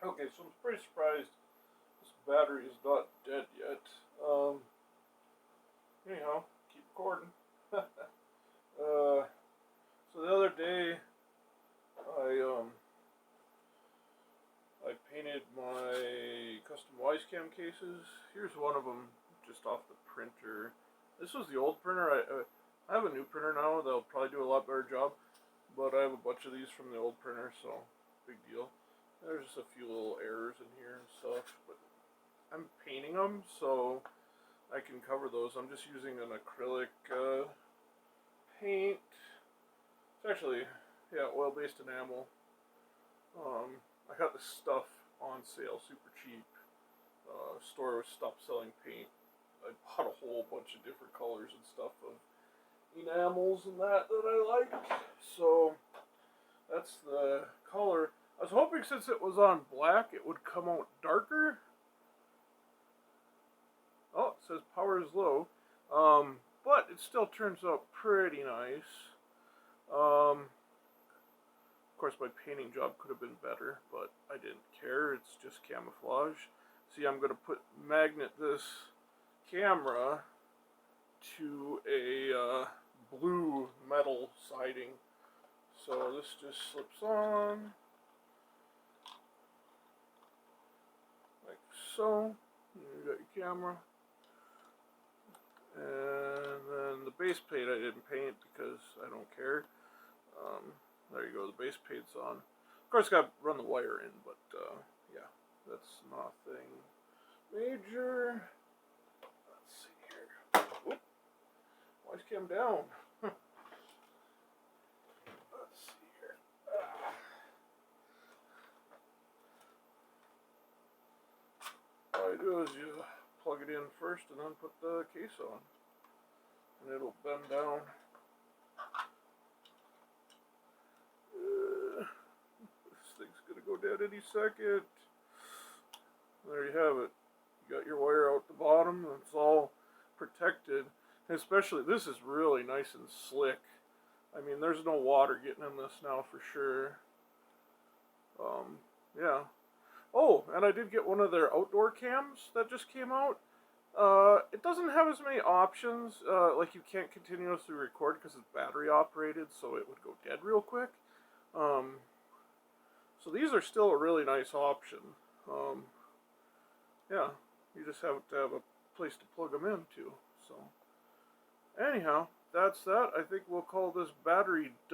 Okay, so I'm pretty surprised this battery is not dead yet. Anyhow, keep recording. So the other day, I I painted my custom Wyze cases. Here's one of them, just off the printer. This was the old printer. I have a new printer now that'll probably do a lot better job, but I have a bunch of these from the old printer, so big deal. There's just a few little errors in here and stuff, but I'm painting them, so I can cover those. I'm just using an acrylic paint. It's actually, yeah, oil-based enamel. I got this stuff on sale, super cheap. Store stopped selling paint. I bought a whole bunch of different colors and stuff of enamels and that I liked. So that's the color. I was hoping since it was on black, it would come out darker. Oh, it says power is low. But it still turns out pretty nice. Of course, my painting job could have been better, but I didn't care. It's just camouflage. See, I'm going to magnet this camera to a blue metal siding. So this just slips on, like so. You got your camera. And then the base plate I didn't paint because I don't care. There you go, the base paint's on. Of course, got to run the wire in, but yeah, that's nothing major. Let's see here. Whoop. Why's cam down? Let's see here. All you do is you plug it in first and then put the case on. And it'll bend down. This thing's gonna go dead any second. There you have it. You got your wire out the bottom. It's all protected. And especially, this is really nice and slick. I mean, there's no water getting in this now for sure. Yeah. Oh, and I did get one of their outdoor cams that just came out. It doesn't have as many options. Like you can't continuously record because it's battery operated, so it would go dead real quick. So these are still a really nice option. Yeah, you just have to have a place to plug them into. So anyhow, that's that. I think we'll call this battery done.